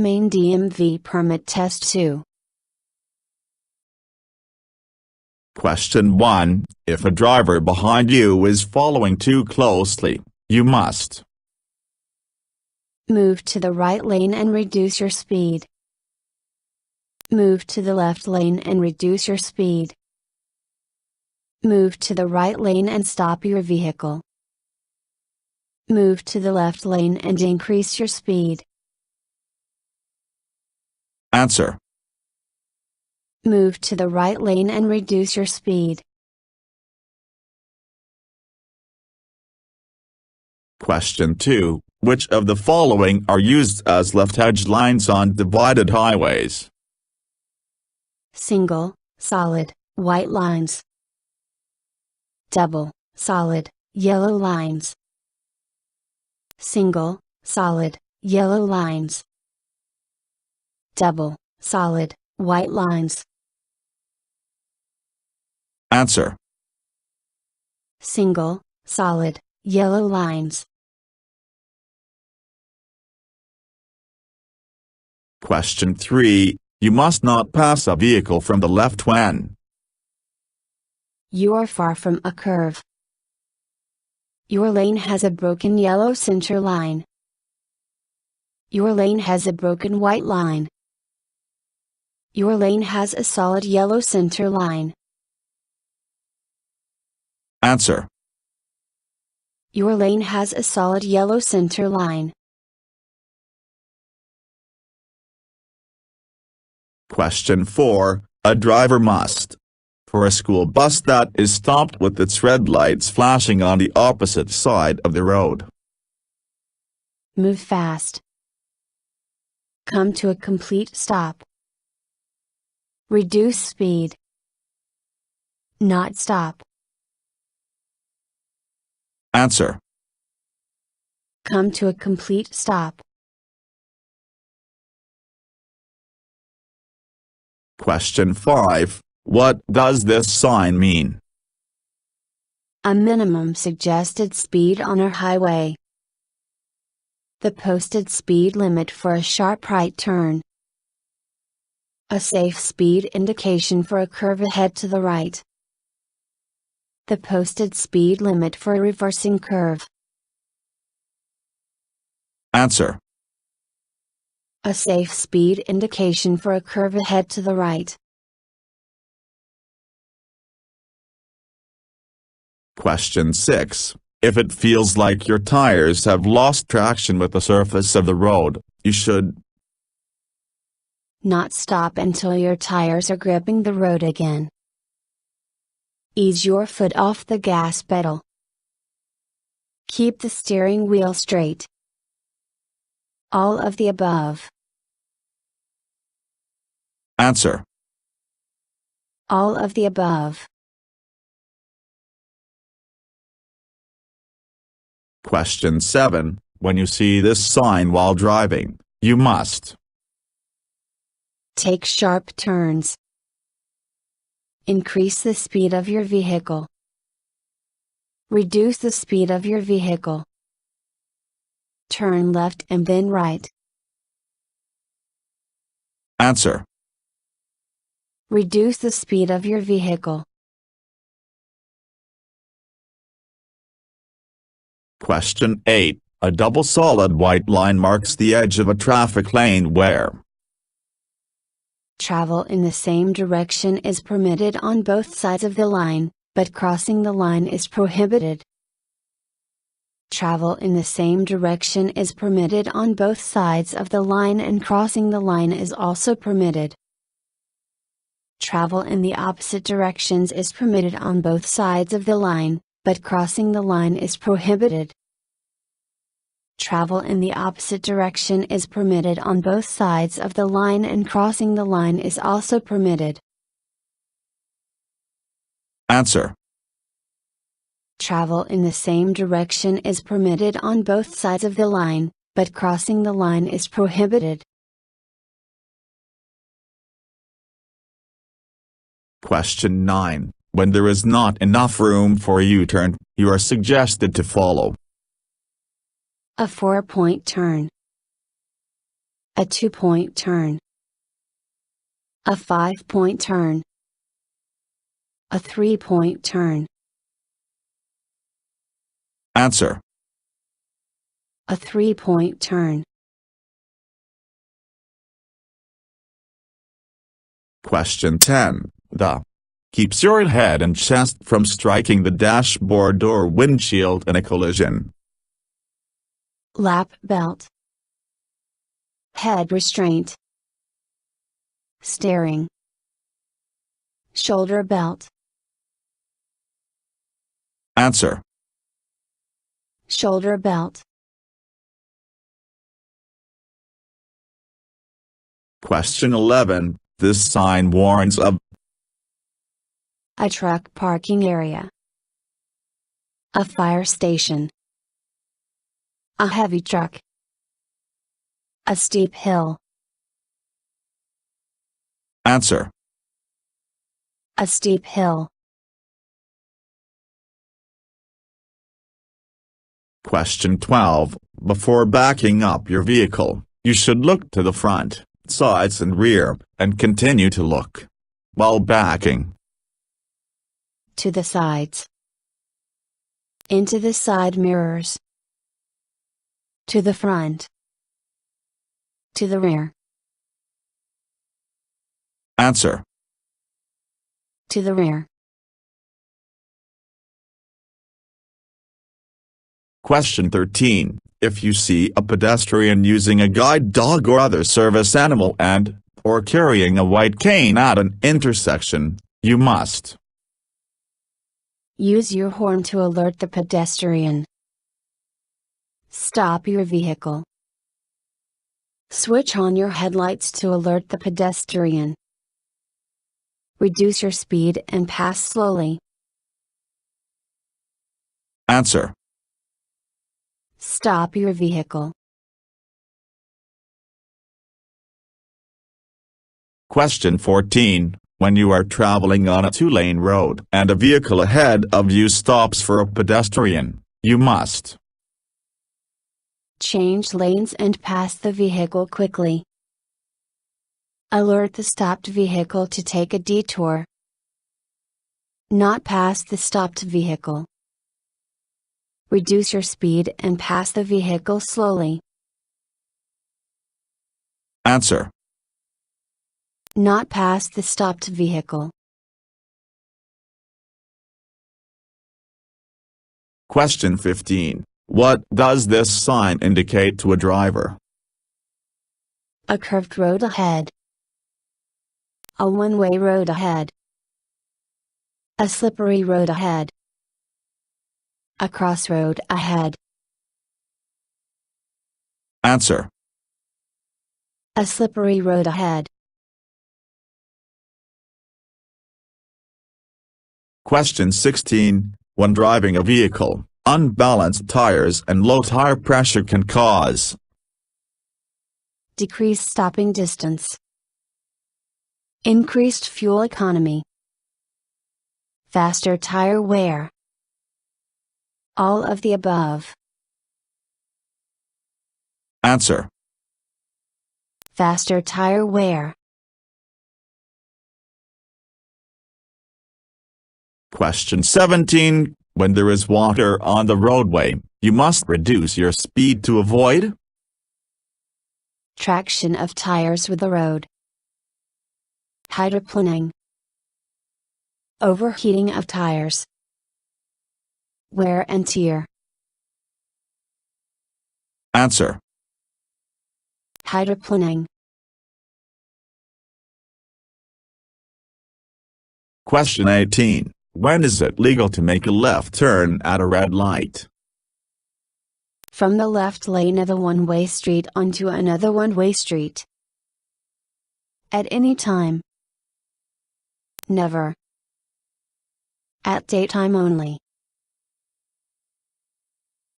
Maine DMV permit test 2. Question 1. If a driver behind you is following too closely, you must move to the right lane and reduce your speed. Move to the left lane and reduce your speed. Move to the right lane and stop your vehicle. Move to the left lane and increase your speed. Answer. Move to the right lane and reduce your speed. Question 2. Which of the following are used as left edge lines on divided highways? Single, solid, white lines. Double, solid, yellow lines. Single, solid, yellow lines. Double, solid, white lines. Answer. Single, solid, yellow lines. Question 3. You must not pass a vehicle from the left when you are far from a curve. Your lane has a broken yellow center line. Your lane has a broken white line. Your lane has a solid yellow center line. Answer. Your lane has a solid yellow center line. Question 4. A driver must, for a school bus that is stopped with its red lights flashing on the opposite side of the road, move fast. Come to a complete stop. Reduce speed. Not stop. Answer. Come to a complete stop. Question 5. What does this sign mean? A minimum suggested speed on a highway. The posted speed limit for a sharp right turn. A safe speed indication for a curve ahead to the right. The posted speed limit for a reversing curve. Answer. A safe speed indication for a curve ahead to the right. Question 6. If it feels like your tires have lost traction with the surface of the road, you should not stop until your tires are gripping the road again. Ease your foot off the gas pedal. Keep the steering wheel straight. All of the above. Answer. All of the above. Question 7. When you see this sign while driving, you must take sharp turns. Increase the speed of your vehicle. Reduce the speed of your vehicle. Turn left and then right. Answer. Reduce the speed of your vehicle. Question 8. A double solid white line marks the edge of a traffic lane where travel in the same direction is permitted on both sides of the line, but crossing the line is prohibited. Travel in the same direction is permitted on both sides of the line and crossing the line is also permitted. Travel in the opposite directions is permitted on both sides of the line, but crossing the line is prohibited. Travel in the opposite direction is permitted on both sides of the line and crossing the line is also permitted. Answer. Travel in the same direction is permitted on both sides of the line, but crossing the line is prohibited. Question 9. When there is not enough room for a U-turn, you are suggested to follow a 4-point turn, A 2-point turn. A 5-point turn. A 3-point turn. Answer. A 3-point turn. Question 10. The keeps your head and chest from striking the dashboard or windshield in a collision. Lap belt. Head restraint. Steering. Shoulder belt. Answer. Shoulder belt. Question 11. This sign warns of A truck parking area. A fire station. A heavy truck. A steep hill. Answer. A steep hill. Question 12. Before backing up your vehicle, you should look to the front, sides and rear, and continue to look while backing. To the sides. Into the side mirrors. To the front. To the rear. Answer. To the rear. Question 13. If you see a pedestrian using a guide dog or other service animal or carrying a white cane at an intersection, you must use your horn to alert the pedestrian. Stop your vehicle. Switch on your headlights to alert the pedestrian. Reduce your speed and pass slowly. Answer. Stop your vehicle. Question 14. When you are traveling on a 2-lane road and a vehicle ahead of you stops for a pedestrian, you must change lanes and pass the vehicle quickly. Alert the stopped vehicle to take a detour. Not pass the stopped vehicle. Reduce your speed and pass the vehicle slowly. Answer. Not pass the stopped vehicle. Question 15. What does this sign indicate to a driver? A curved road ahead. A one-way road ahead. A slippery road ahead. A crossroad ahead. Answer. A slippery road ahead. Question 16. When driving a vehicle, unbalanced tires and low tire pressure can cause decreased stopping distance. Increased fuel economy. Faster tire wear. All of the above. Answer. Faster tire wear. Question 17. When there is water on the roadway, you must reduce your speed to avoid traction of tires with the road. Hydroplaning. Overheating of tires. Wear and tear. Answer. Hydroplaning. Question 18. When is it legal to make a left turn at a red light? From the left lane of a one-way street onto another one-way street. At any time. Never. At daytime only.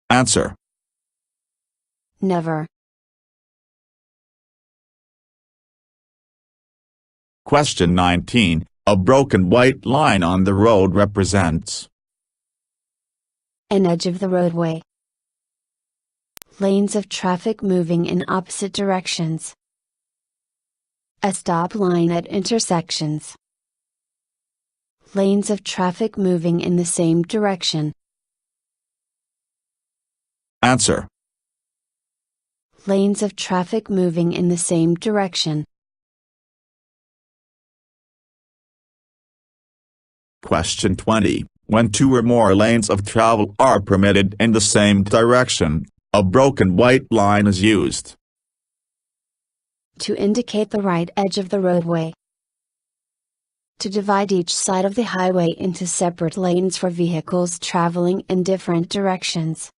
Answer. Never. Question 19. A broken white line on the road represents an edge of the roadway. Lanes of traffic moving in opposite directions. A stop line at intersections. Lanes of traffic moving in the same direction. Answer. Lanes of traffic moving in the same direction. Question 20. When two or more lanes of travel are permitted in the same direction, a broken white line is used to indicate the right edge of the roadway. To divide each side of the highway into separate lanes for vehicles traveling in different directions.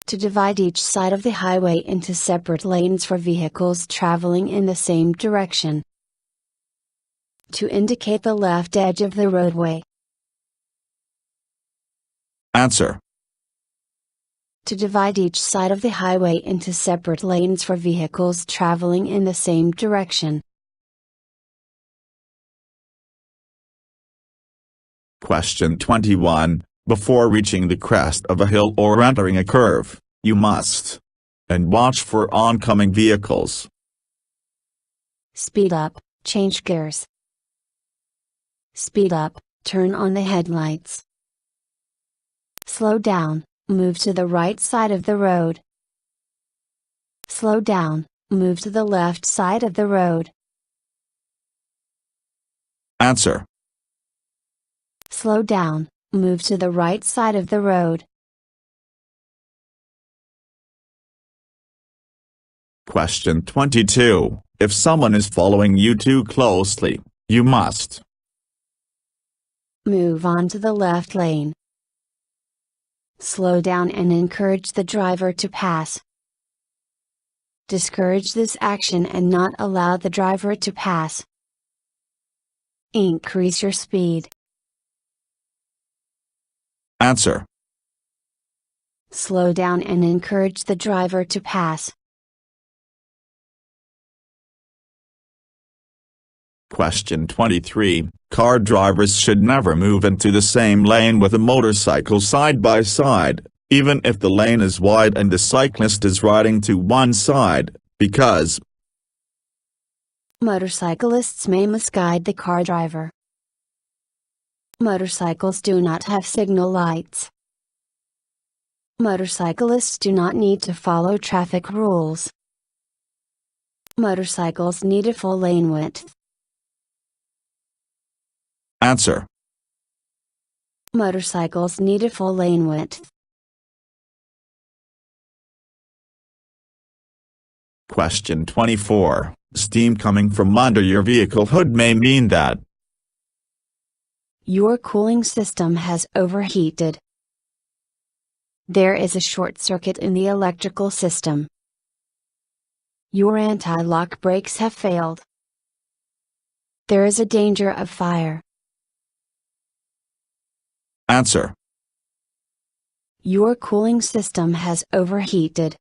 To divide each side of the highway into separate lanes for vehicles traveling in the same direction. To indicate the left edge of the roadway. Answer. To divide each side of the highway into separate lanes for vehicles traveling in the same direction. Question 21. Before reaching the crest of a hill or entering a curve, you must and watch for oncoming vehicles. Speed up, change gears. Speed up, turn on the headlights. Slow down, move to the right side of the road. Slow down, move to the left side of the road. Answer. Slow down, move to the right side of the road. Question 22. If someone is following you too closely, you must move on to the left lane. Slow down and encourage the driver to pass. Discourage this action and not allow the driver to pass. Increase your speed. Answer. Slow down and encourage the driver to pass. Question 23. Car drivers should never move into the same lane with a motorcycle side by side, even if the lane is wide and the cyclist is riding to one side, because motorcyclists may misguide the car driver. Motorcycles do not have signal lights. Motorcyclists do not need to follow traffic rules. Motorcycles need a full lane width. Answer. Motorcycles need a full lane width. Question 24. Steam coming from under your vehicle hood may mean that your cooling system has overheated. There is a short circuit in the electrical system. Your anti-lock brakes have failed. There is a danger of fire. Answer. Your cooling system has overheated.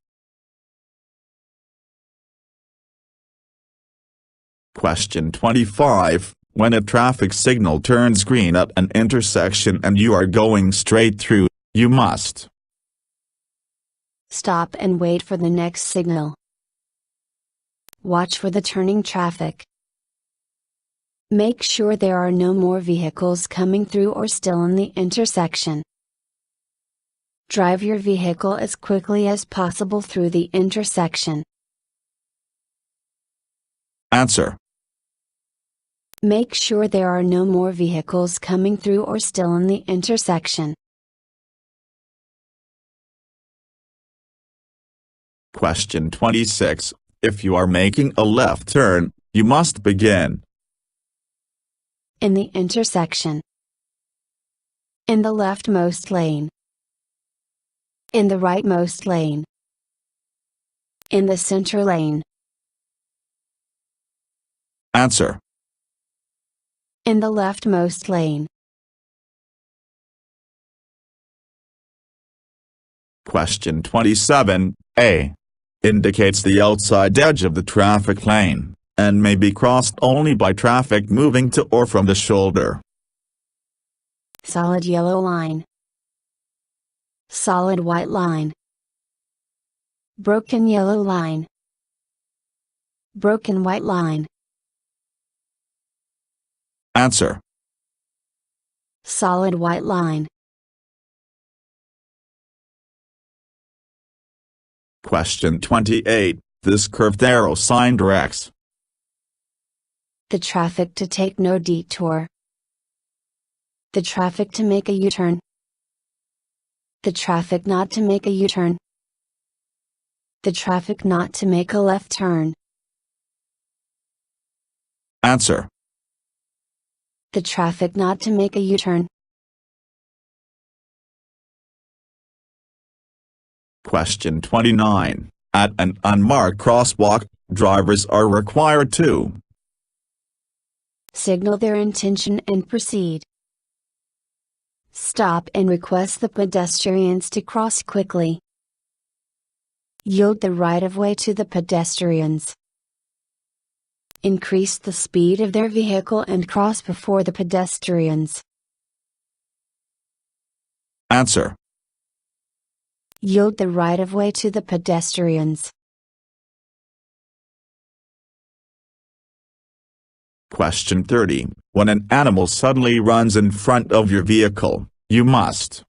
Question 25. When a traffic signal turns green at an intersection and you are going straight through, you must stop and wait for the next signal. Watch for the turning traffic. Make sure there are no more vehicles coming through or still in the intersection. Drive your vehicle as quickly as possible through the intersection. Answer. Make sure there are no more vehicles coming through or still in the intersection. Question 26. If you are making a left turn, you must begin in the intersection. In the leftmost lane. In the rightmost lane. In the center lane. Answer. In the leftmost lane. Question 27. A. Indicates the outside edge of the traffic lane, and may be crossed only by traffic moving to or from the shoulder. Solid yellow line. Solid white line. Broken yellow line. broken white line. Answer. Solid white line. Question 28. This curved arrow sign directs The traffic to take no detour. The traffic to make a U-turn. The traffic not to make a U-turn. The traffic not to make a left turn. Answer. The traffic not to make a U-turn. Question 29. At an unmarked crosswalk, drivers are required to Signal their intention and proceed. Stop and request the pedestrians to cross quickly. Yield the right-of-way to the pedestrians. Increase the speed of their vehicle and cross before the pedestrians. Answer. Yield the right-of-way to the pedestrians. Question 30. When an animal suddenly runs in front of your vehicle, you must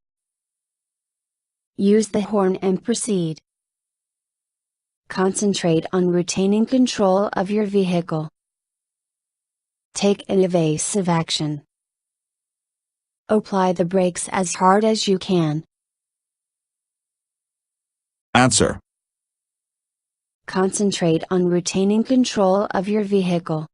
Use the horn and proceed. Concentrate on retaining control of your vehicle. Take an evasive action. Apply the brakes as hard as you can. Answer. Concentrate on retaining control of your vehicle.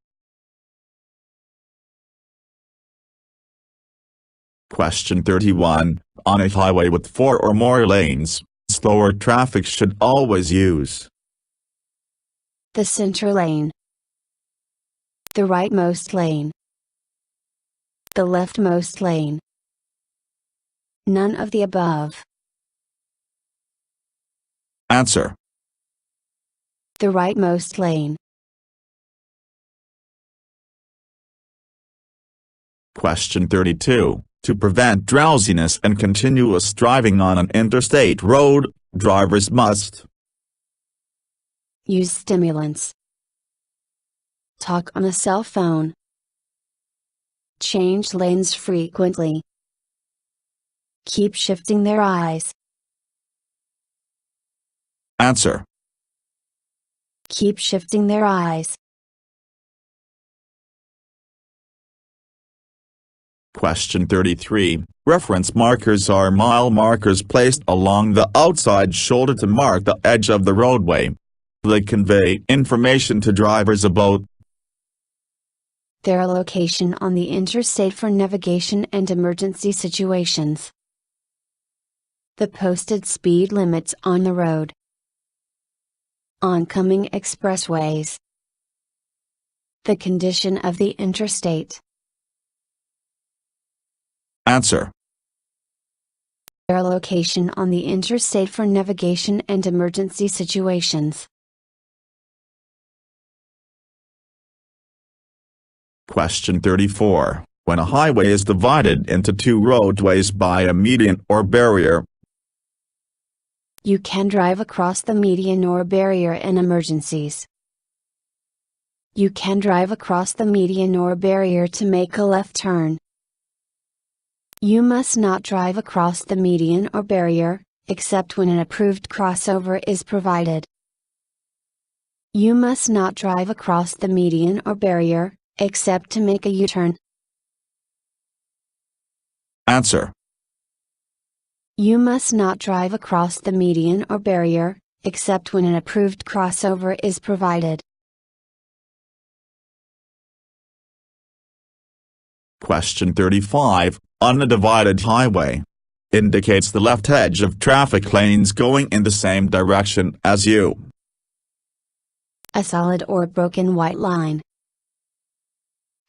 Question 31. On a highway with 4 or more lanes, slower traffic should always use The center lane. The rightmost lane. The leftmost lane. None of the above. Answer. The rightmost lane. Question 32. To prevent drowsiness and continuous driving on an interstate road, drivers must Use stimulants. Talk on a cell phone. Change lanes frequently. Keep shifting their eyes. Answer. Keep shifting their eyes. Question 33. Reference markers are mile markers placed along the outside shoulder to mark the edge of the roadway. They convey information to drivers about their location on the interstate for navigation and emergency situations. The posted speed limits on the road. Oncoming expressways. The condition of the interstate. Answer. Their location on the interstate for navigation and emergency situations. Question 34. When a highway is divided into 2 roadways by a median or barrier, you can drive across the median or barrier in emergencies. You can drive across the median or barrier to make a left turn. You must not drive across the median or barrier, except when an approved crossover is provided. You must not drive across the median or barrier, except to make a U-turn. Answer. You must not drive across the median or barrier, except when an approved crossover is provided. Question 35. On a divided highway, indicates the left edge of traffic lanes going in the same direction as you. A solid or broken white line.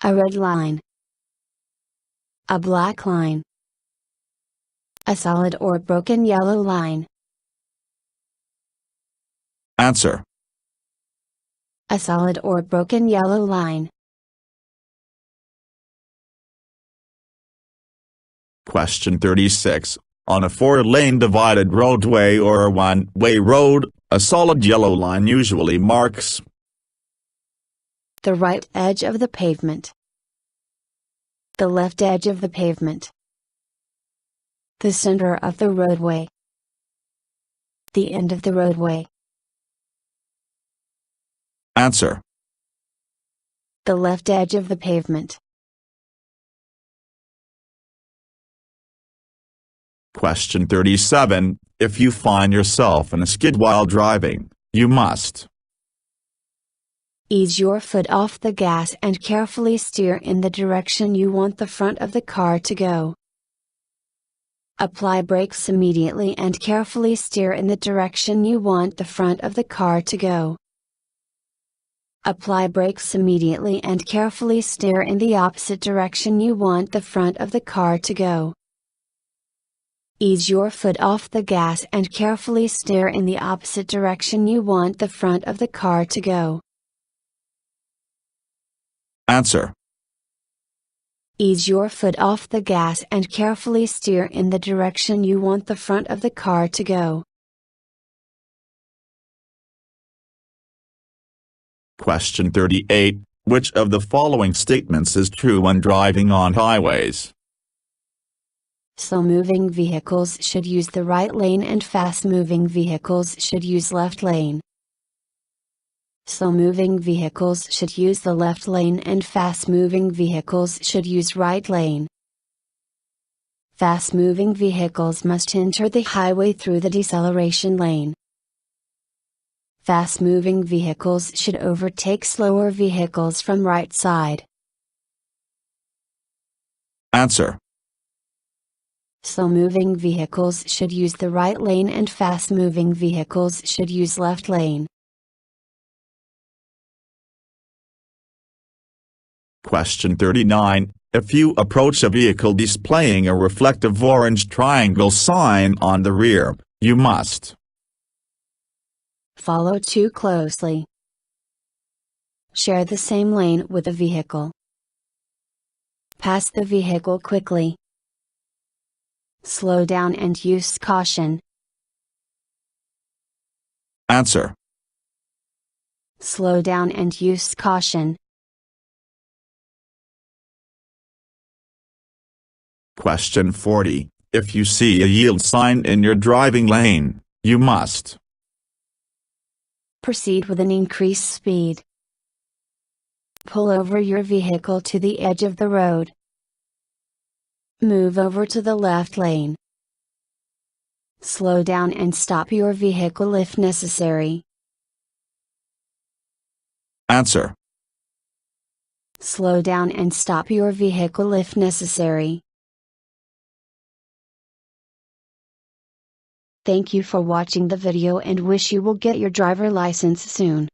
A red line. A black line. A solid or broken yellow line. Answer. A solid or broken yellow line. Question 36. On a 4-lane divided roadway or a one-way road, a solid yellow line usually marks The right edge of the pavement. The left edge of the pavement. The center of the roadway. The end of the roadway. Answer. The left edge of the pavement. Question 37. If you find yourself in a skid while driving, you must ease your foot off the gas and carefully steer in the direction you want the front of the car to go. Apply brakes immediately and carefully steer in the direction you want the front of the car to go. Apply brakes immediately and carefully steer in the opposite direction you want the front of the car to go. Ease your foot off the gas and carefully steer in the opposite direction you want the front of the car to go. Answer. Ease your foot off the gas and carefully steer in the direction you want the front of the car to go. Question 38. Which of the following statements is true when driving on highways? Slow-moving vehicles should use the right lane and fast-moving vehicles should use left lane. Slow-moving vehicles should use the left lane and fast-moving vehicles should use right lane. Fast-moving vehicles must enter the highway through the deceleration lane. Fast-moving vehicles should overtake slower vehicles from right side. Answer. Slow-moving vehicles should use the right lane and fast-moving vehicles should use left lane. Question 39. If you approach a vehicle displaying a reflective orange triangle sign on the rear, you must follow too closely. Share the same lane with the vehicle. Pass the vehicle quickly. Slow down and use caution. Answer. Slow down and use caution. Question 40. If you see a yield sign in your driving lane, you must proceed with an increased speed. Pull over your vehicle to the edge of the road. Move over to the left lane. Slow down and stop your vehicle if necessary. Answer. Slow down and stop your vehicle if necessary. Thank you for watching the video and wish you will get your driver license soon.